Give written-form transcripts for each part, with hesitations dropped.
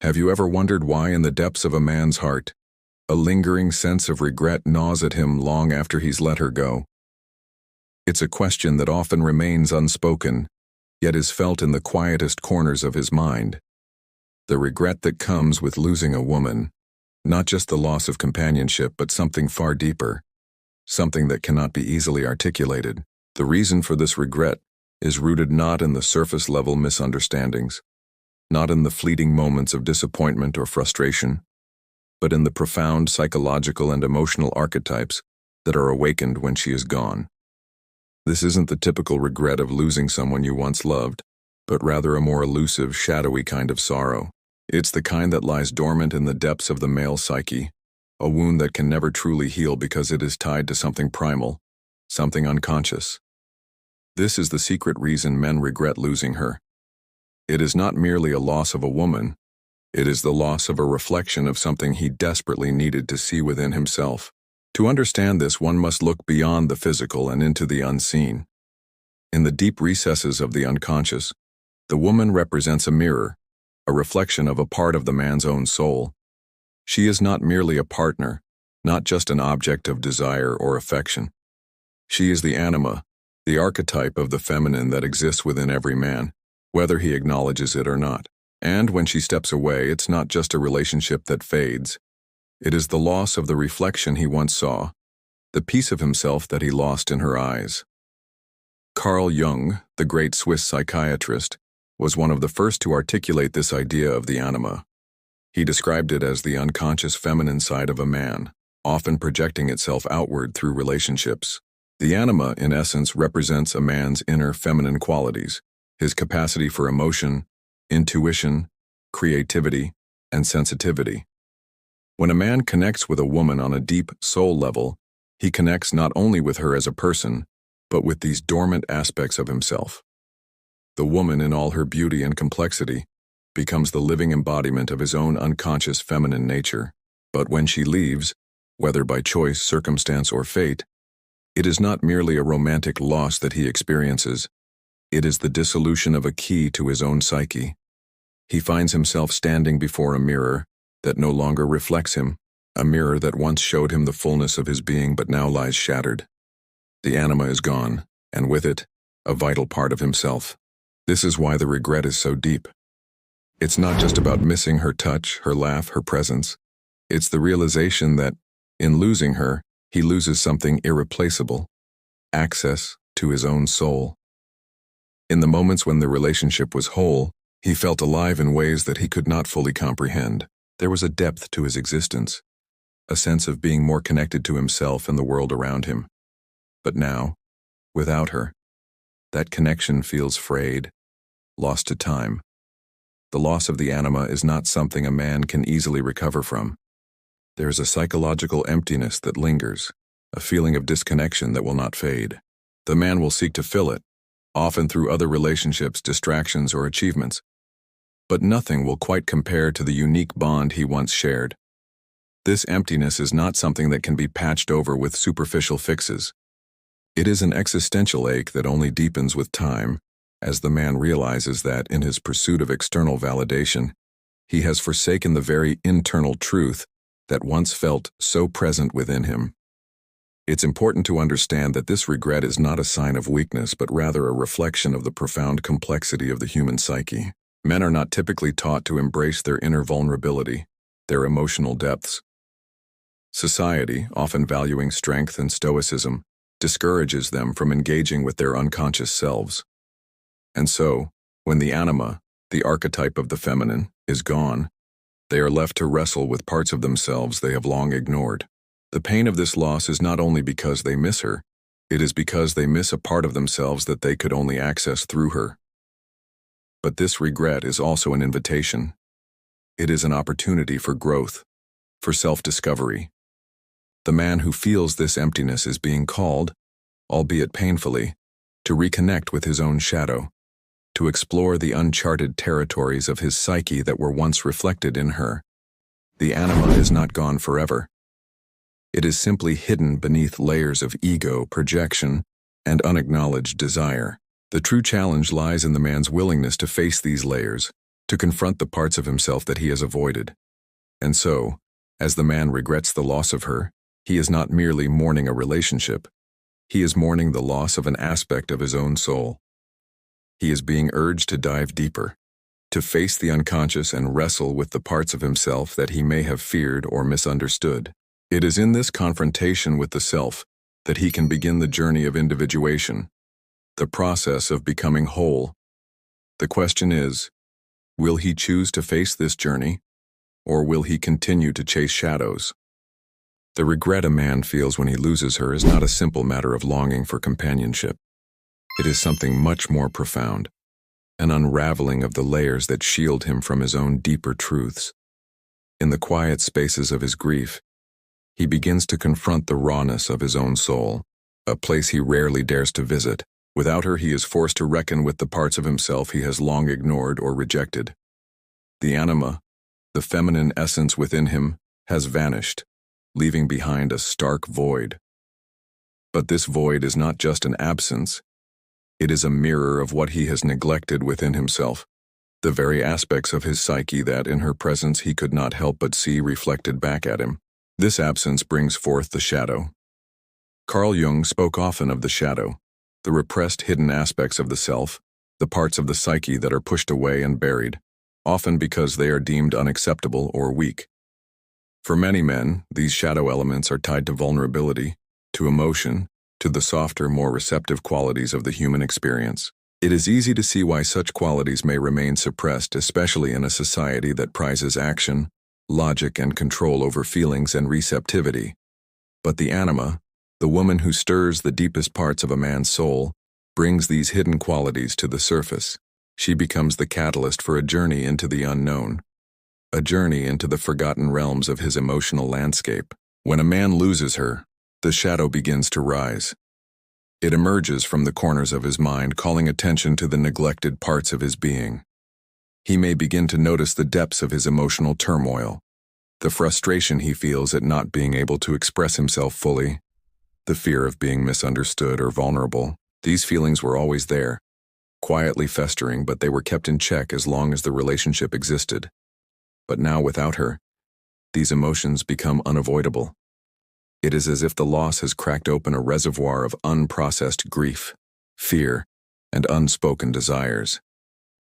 Have you ever wondered why in the depths of a man's heart, a lingering sense of regret gnaws at him long after he's let her go? It's a question that often remains unspoken, yet is felt in the quietest corners of his mind. The regret that comes with losing a woman, not just the loss of companionship, but something far deeper, something that cannot be easily articulated. The reason for this regret is rooted not in the surface-level misunderstandings, not in the fleeting moments of disappointment or frustration, but in the profound psychological and emotional archetypes that are awakened when she is gone. This isn't the typical regret of losing someone you once loved, but rather a more elusive, shadowy kind of sorrow. It's the kind that lies dormant in the depths of the male psyche, a wound that can never truly heal because it is tied to something primal, something unconscious. This is the secret reason men regret losing her. It is not merely a loss of a woman, it is the loss of a reflection of something he desperately needed to see within himself. To understand this, one must look beyond the physical and into the unseen. In the deep recesses of the unconscious, the woman represents a mirror, a reflection of a part of the man's own soul. She is not merely a partner, not just an object of desire or affection. She is the anima, the archetype of the feminine that exists within every man, whether he acknowledges it or not. And when she steps away, it's not just a relationship that fades. It is the loss of the reflection he once saw, the piece of himself that he lost in her eyes. Carl Jung, the great Swiss psychiatrist, was one of the first to articulate this idea of the anima. He described it as the unconscious feminine side of a man, often projecting itself outward through relationships. The anima, in essence, represents a man's inner feminine qualities, his capacity for emotion, intuition, creativity, and sensitivity. When a man connects with a woman on a deep soul level, he connects not only with her as a person, but with these dormant aspects of himself. The woman, in all her beauty and complexity, becomes the living embodiment of his own unconscious feminine nature. But when she leaves, whether by choice, circumstance, or fate, it is not merely a romantic loss that he experiences. It is the dissolution of a key to his own psyche. He finds himself standing before a mirror that no longer reflects him, a mirror that once showed him the fullness of his being but now lies shattered. The anima is gone, and with it, a vital part of himself. This is why the regret is so deep. It's not just about missing her touch, her laugh, her presence. It's the realization that, in losing her, he loses something irreplaceable, access to his own soul. In the moments when the relationship was whole, he felt alive in ways that he could not fully comprehend. There was a depth to his existence, a sense of being more connected to himself and the world around him. But now, without her, that connection feels frayed, lost to time. The loss of the anima is not something a man can easily recover from. There is a psychological emptiness that lingers, a feeling of disconnection that will not fade. The man will seek to fill it, often through other relationships, distractions, or achievements. But nothing will quite compare to the unique bond he once shared. This emptiness is not something that can be patched over with superficial fixes. It is an existential ache that only deepens with time, as the man realizes that, in his pursuit of external validation, he has forsaken the very internal truth that once felt so present within him. It's important to understand that this regret is not a sign of weakness, but rather a reflection of the profound complexity of the human psyche. Men are not typically taught to embrace their inner vulnerability, their emotional depths. Society, often valuing strength and stoicism, discourages them from engaging with their unconscious selves. And so, when the anima, the archetype of the feminine, is gone, they are left to wrestle with parts of themselves they have long ignored. The pain of this loss is not only because they miss her, it is because they miss a part of themselves that they could only access through her. But this regret is also an invitation. It is an opportunity for growth, for self-discovery. The man who feels this emptiness is being called, albeit painfully, to reconnect with his own shadow, to explore the uncharted territories of his psyche that were once reflected in her. The anima is not gone forever. It is simply hidden beneath layers of ego, projection, and unacknowledged desire. The true challenge lies in the man's willingness to face these layers, to confront the parts of himself that he has avoided. And so, as the man regrets the loss of her, he is not merely mourning a relationship, he is mourning the loss of an aspect of his own soul. He is being urged to dive deeper, to face the unconscious and wrestle with the parts of himself that he may have feared or misunderstood. It is in this confrontation with the self that he can begin the journey of individuation, the process of becoming whole. The question is, will he choose to face this journey, or will he continue to chase shadows? The regret a man feels when he loses her is not a simple matter of longing for companionship. It is something much more profound, an unraveling of the layers that shield him from his own deeper truths. In the quiet spaces of his grief, he begins to confront the rawness of his own soul, a place he rarely dares to visit. Without her, he is forced to reckon with the parts of himself he has long ignored or rejected. The anima, the feminine essence within him, has vanished, leaving behind a stark void. But this void is not just an absence. It is a mirror of what he has neglected within himself, the very aspects of his psyche that in her presence he could not help but see reflected back at him. This absence brings forth the shadow. Carl Jung spoke often of the shadow, the repressed hidden aspects of the self, the parts of the psyche that are pushed away and buried, often because they are deemed unacceptable or weak. For many men, these shadow elements are tied to vulnerability, to emotion, to the softer, more receptive qualities of the human experience. It is easy to see why such qualities may remain suppressed, especially in a society that prizes action, logic, and control over feelings and receptivity. But the anima, the woman who stirs the deepest parts of a man's soul, brings these hidden qualities to the surface. She becomes the catalyst for a journey into the unknown, a journey into the forgotten realms of his emotional landscape. When a man loses her, the shadow begins to rise. It emerges from the corners of his mind, calling attention to the neglected parts of his being. He may begin to notice the depths of his emotional turmoil, the frustration he feels at not being able to express himself fully, the fear of being misunderstood or vulnerable. These feelings were always there, quietly festering, but they were kept in check as long as the relationship existed. But now, without her, these emotions become unavoidable. It is as if the loss has cracked open a reservoir of unprocessed grief, fear, and unspoken desires.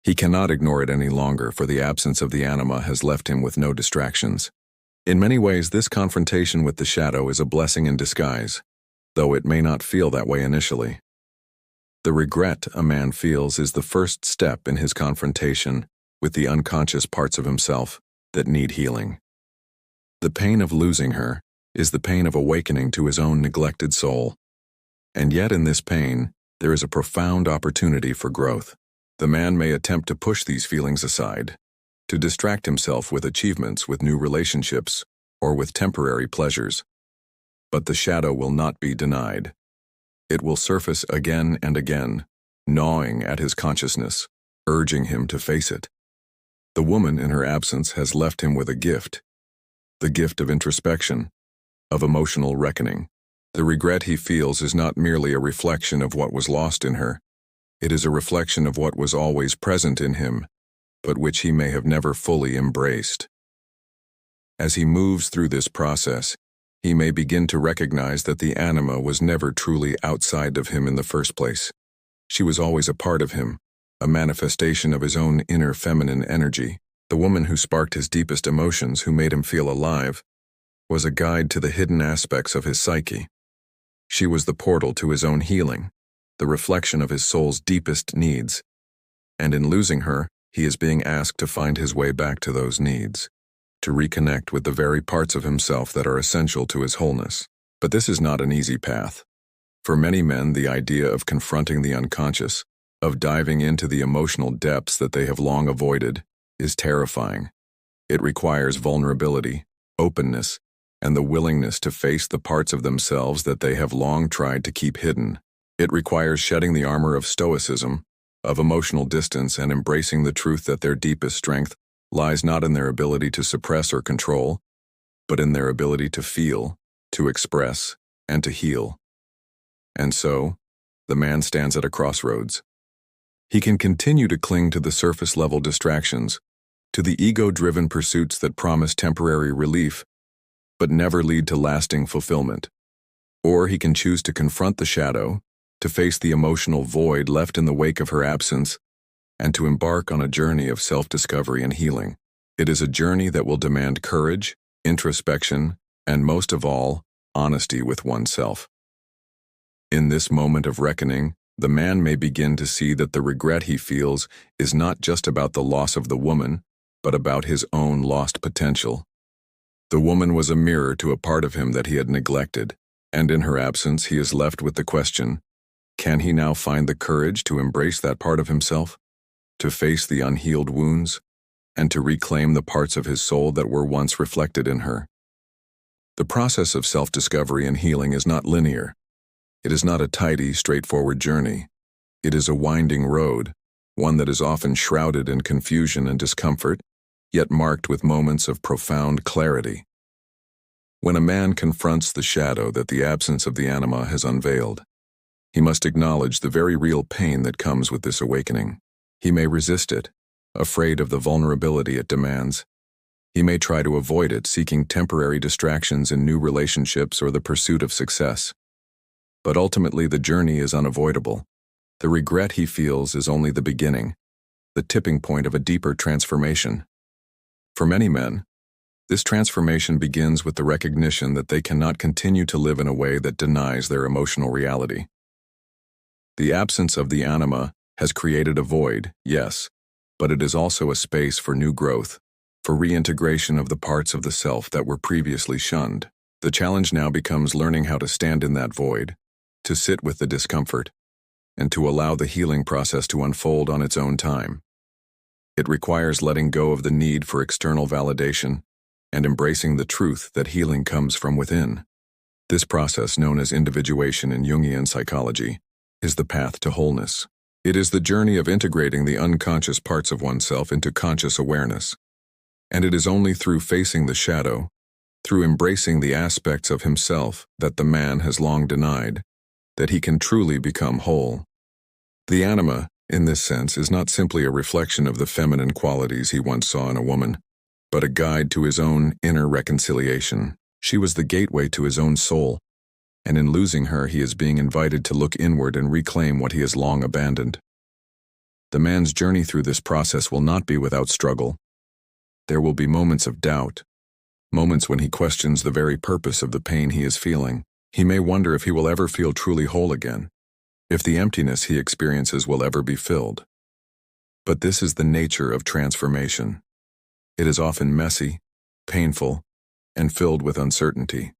He cannot ignore it any longer, for the absence of the anima has left him with no distractions. In many ways, this confrontation with the shadow is a blessing in disguise, though it may not feel that way initially. The regret a man feels is the first step in his confrontation with the unconscious parts of himself that need healing. The pain of losing her is the pain of awakening to his own neglected soul. And yet in this pain, there is a profound opportunity for growth. The man may attempt to push these feelings aside, to distract himself with achievements, with new relationships, or with temporary pleasures. But the shadow will not be denied. It will surface again and again, gnawing at his consciousness, urging him to face it. The woman in her absence has left him with a gift, the gift of introspection, of emotional reckoning. The regret he feels is not merely a reflection of what was lost in her. It is a reflection of what was always present in him, but which he may have never fully embraced. As he moves through this process, he may begin to recognize that the anima was never truly outside of him in the first place. She was always a part of him, a manifestation of his own inner feminine energy. The woman who sparked his deepest emotions, who made him feel alive, was a guide to the hidden aspects of his psyche. She was the portal to his own healing, the reflection of his soul's deepest needs. And in losing her, he is being asked to find his way back to those needs, to reconnect with the very parts of himself that are essential to his wholeness. But this is not an easy path. For many men, the idea of confronting the unconscious, of diving into the emotional depths that they have long avoided, is terrifying. It requires vulnerability, openness, and the willingness to face the parts of themselves that they have long tried to keep hidden. It requires shedding the armor of stoicism, of emotional distance, and embracing the truth that their deepest strength lies not in their ability to suppress or control, but in their ability to feel, to express, and to heal. And so, the man stands at a crossroads. He can continue to cling to the surface-level distractions, to the ego-driven pursuits that promise temporary relief but never lead to lasting fulfillment. Or he can choose to confront the shadow, to face the emotional void left in the wake of her absence, and to embark on a journey of self-discovery and healing. It is a journey that will demand courage, introspection, and most of all, honesty with oneself. In this moment of reckoning, the man may begin to see that the regret he feels is not just about the loss of the woman, but about his own lost potential. The woman was a mirror to a part of him that he had neglected, and in her absence he is left with the question, can he now find the courage to embrace that part of himself, to face the unhealed wounds, and to reclaim the parts of his soul that were once reflected in her? The process of self-discovery and healing is not linear. It is not a tidy, straightforward journey. It is a winding road, one that is often shrouded in confusion and discomfort, yet marked with moments of profound clarity. When a man confronts the shadow that the absence of the anima has unveiled, he must acknowledge the very real pain that comes with this awakening. He may resist it, afraid of the vulnerability it demands. He may try to avoid it, seeking temporary distractions in new relationships or the pursuit of success. But ultimately the journey is unavoidable. The regret he feels is only the beginning, the tipping point of a deeper transformation. For many men, this transformation begins with the recognition that they cannot continue to live in a way that denies their emotional reality. The absence of the anima has created a void, yes, but it is also a space for new growth, for reintegration of the parts of the self that were previously shunned. The challenge now becomes learning how to stand in that void, to sit with the discomfort, and to allow the healing process to unfold on its own time. It requires letting go of the need for external validation and embracing the truth that healing comes from within. This process, known as individuation in Jungian psychology, is the path to wholeness. It is the journey of integrating the unconscious parts of oneself into conscious awareness. And it is only through facing the shadow, through embracing the aspects of himself that the man has long denied, that he can truly become whole. The anima, in this sense, is not simply a reflection of the feminine qualities he once saw in a woman, but a guide to his own inner reconciliation. She was the gateway to his own soul, and in losing her he is being invited to look inward and reclaim what he has long abandoned. The man's journey through this process will not be without struggle. There will be moments of doubt, moments when he questions the very purpose of the pain he is feeling. He may wonder if he will ever feel truly whole again, if the emptiness he experiences will ever be filled. But this is the nature of transformation. It is often messy, painful, and filled with uncertainty.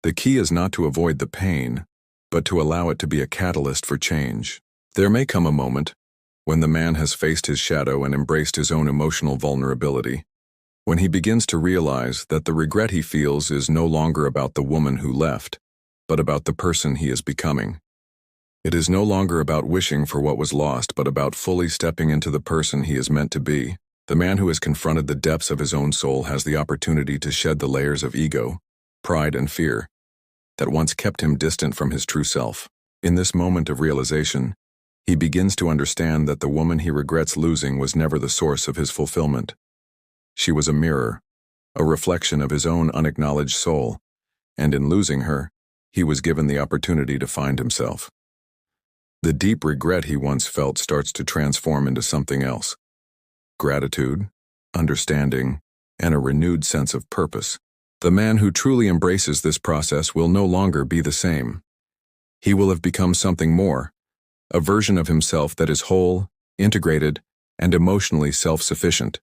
The key is not to avoid the pain, but to allow it to be a catalyst for change. There may come a moment when the man has faced his shadow and embraced his own emotional vulnerability, when he begins to realize that the regret he feels is no longer about the woman who left, but about the person he is becoming. It is no longer about wishing for what was lost, but about fully stepping into the person he is meant to be. The man who has confronted the depths of his own soul has the opportunity to shed the layers of ego, pride, and fear that once kept him distant from his true self. In this moment of realization, he begins to understand that the woman he regrets losing was never the source of his fulfillment. She was a mirror, a reflection of his own unacknowledged soul, and in losing her, he was given the opportunity to find himself. The deep regret he once felt starts to transform into something else: gratitude, understanding, and a renewed sense of purpose. The man who truly embraces this process will no longer be the same. He will have become something more, a version of himself that is whole, integrated, and emotionally self-sufficient.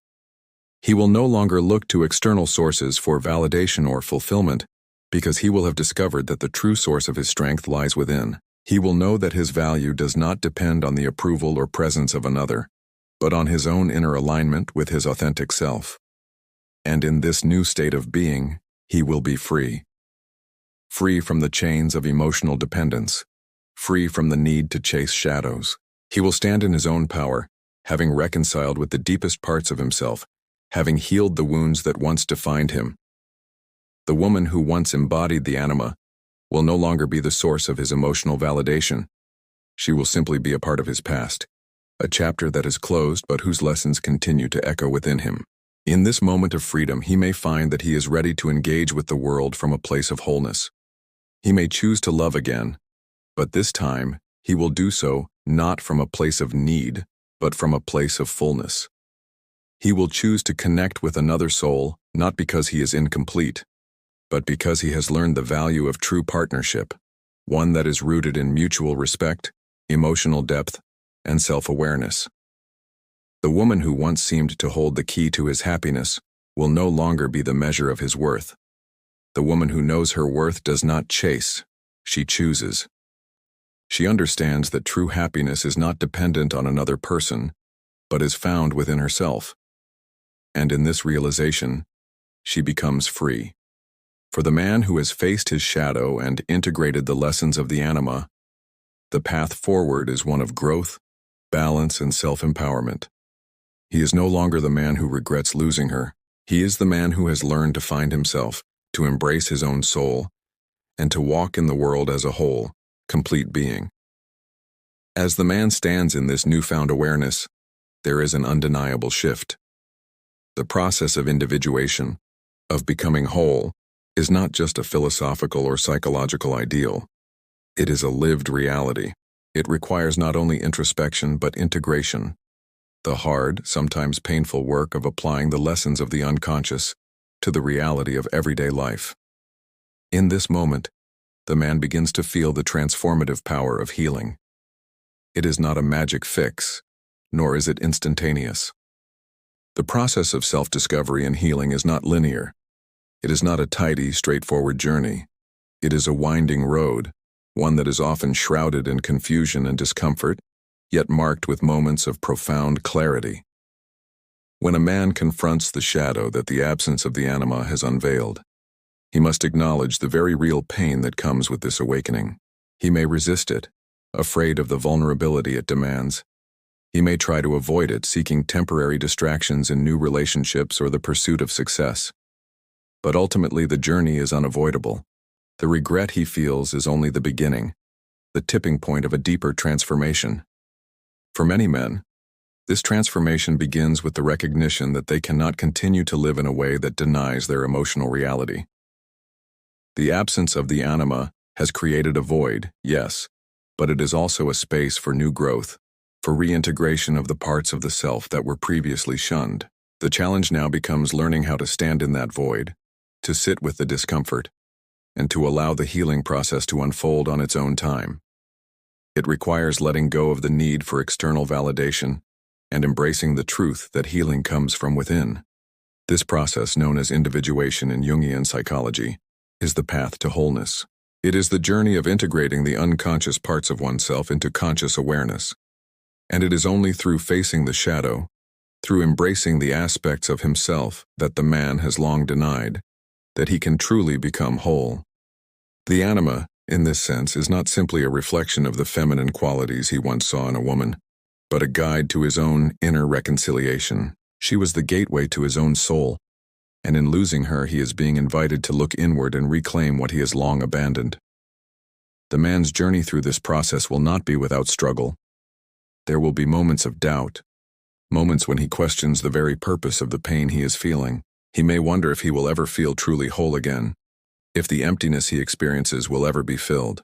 He will no longer look to external sources for validation or fulfillment, because he will have discovered that the true source of his strength lies within. He will know that his value does not depend on the approval or presence of another, but on his own inner alignment with his authentic self. And in this new state of being, he will be free. Free from the chains of emotional dependence, free from the need to chase shadows. He will stand in his own power, having reconciled with the deepest parts of himself, having healed the wounds that once defined him. The woman who once embodied the anima will no longer be the source of his emotional validation. She will simply be a part of his past, a chapter that is closed but whose lessons continue to echo within him. In this moment of freedom, he may find that he is ready to engage with the world from a place of wholeness. He may choose to love again, but this time he will do so not from a place of need, but from a place of fullness. He will choose to connect with another soul, not because he is incomplete, but because he has learned the value of true partnership, one that is rooted in mutual respect, emotional depth, and self-awareness. The woman who once seemed to hold the key to his happiness will no longer be the measure of his worth. The woman who knows her worth does not chase, she chooses. She understands that true happiness is not dependent on another person, but is found within herself. And in this realization, she becomes free. For the man who has faced his shadow and integrated the lessons of the anima, the path forward is one of growth, balance, and self-empowerment. He is no longer the man who regrets losing her. He is the man who has learned to find himself, to embrace his own soul, and to walk in the world as a whole, complete being. As the man stands in this newfound awareness, there is an undeniable shift. The process of individuation, of becoming whole, is not just a philosophical or psychological ideal. It is a lived reality. It requires not only introspection but integration, the hard, sometimes painful work of applying the lessons of the unconscious to the reality of everyday life. In this moment, the man begins to feel the transformative power of healing. It is not a magic fix, nor is it instantaneous. The process of self-discovery and healing is not linear. It is not a tidy, straightforward journey. It is a winding road, one that is often shrouded in confusion and discomfort, yet marked with moments of profound clarity. When a man confronts the shadow that the absence of the anima has unveiled, he must acknowledge the very real pain that comes with this awakening. He may resist it, afraid of the vulnerability it demands. He may try to avoid it, seeking temporary distractions in new relationships or the pursuit of success. But ultimately, the journey is unavoidable. The regret he feels is only the beginning, the tipping point of a deeper transformation. For many men, this transformation begins with the recognition that they cannot continue to live in a way that denies their emotional reality. The absence of the anima has created a void, yes, but it is also a space for new growth, for reintegration of the parts of the self that were previously shunned. The challenge now becomes learning how to stand in that void, to sit with the discomfort, and to allow the healing process to unfold on its own time. It requires letting go of the need for external validation and embracing the truth that healing comes from within. This process, known as individuation in Jungian psychology, is the path to wholeness. It is the journey of integrating the unconscious parts of oneself into conscious awareness. And it is only through facing the shadow, through embracing the aspects of himself that the man has long denied, that he can truly become whole. The anima, in this sense, is not simply a reflection of the feminine qualities he once saw in a woman, but a guide to his own inner reconciliation. She was the gateway to his own soul, and in losing her, he is being invited to look inward and reclaim what he has long abandoned. The man's journey through this process will not be without struggle. There will be moments of doubt, moments when he questions the very purpose of the pain he is feeling. He may wonder if he will ever feel truly whole again, if the emptiness he experiences will ever be filled.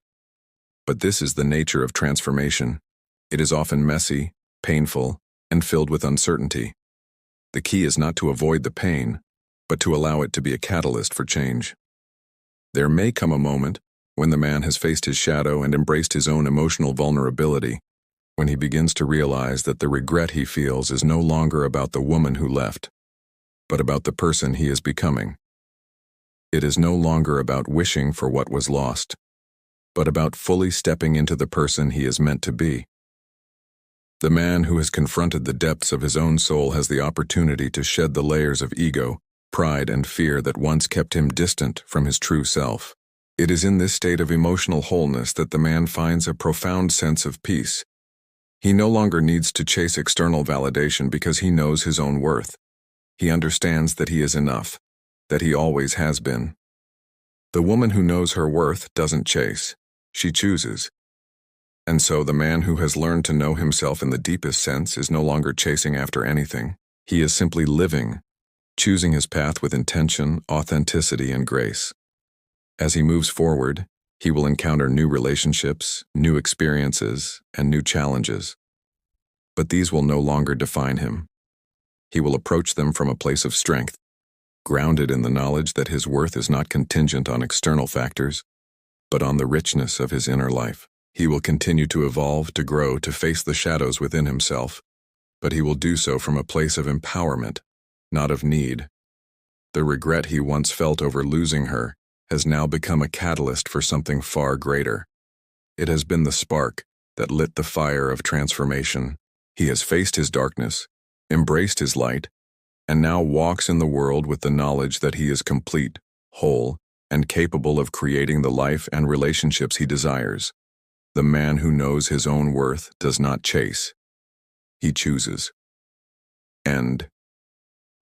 But this is the nature of transformation. It is often messy, painful, and filled with uncertainty. The key is not to avoid the pain, but to allow it to be a catalyst for change. There may come a moment when the man has faced his shadow and embraced his own emotional vulnerability, when he begins to realize that the regret he feels is no longer about the woman who left, but about the person he is becoming. It is no longer about wishing for what was lost, but about fully stepping into the person he is meant to be. The man who has confronted the depths of his own soul has the opportunity to shed the layers of ego, pride, and fear that once kept him distant from his true self. It is in this state of emotional wholeness that the man finds a profound sense of peace. He no longer needs to chase external validation because he knows his own worth. He understands that he is enough, that he always has been. The woman who knows her worth doesn't chase, she chooses. And so the man who has learned to know himself in the deepest sense is no longer chasing after anything. He is simply living, choosing his path with intention, authenticity, and grace. As he moves forward, he will encounter new relationships, new experiences, and new challenges. But these will no longer define him. He will approach them from a place of strength, grounded in the knowledge that his worth is not contingent on external factors, but on the richness of his inner life. He will continue to evolve, to grow, to face the shadows within himself, but he will do so from a place of empowerment, not of need. The regret he once felt over losing her has now become a catalyst for something far greater. It has been the spark that lit the fire of transformation. He has faced his darkness, embraced his light, and now walks in the world with the knowledge that he is complete, whole, and capable of creating the life and relationships he desires. The man who knows his own worth does not chase. He chooses. End.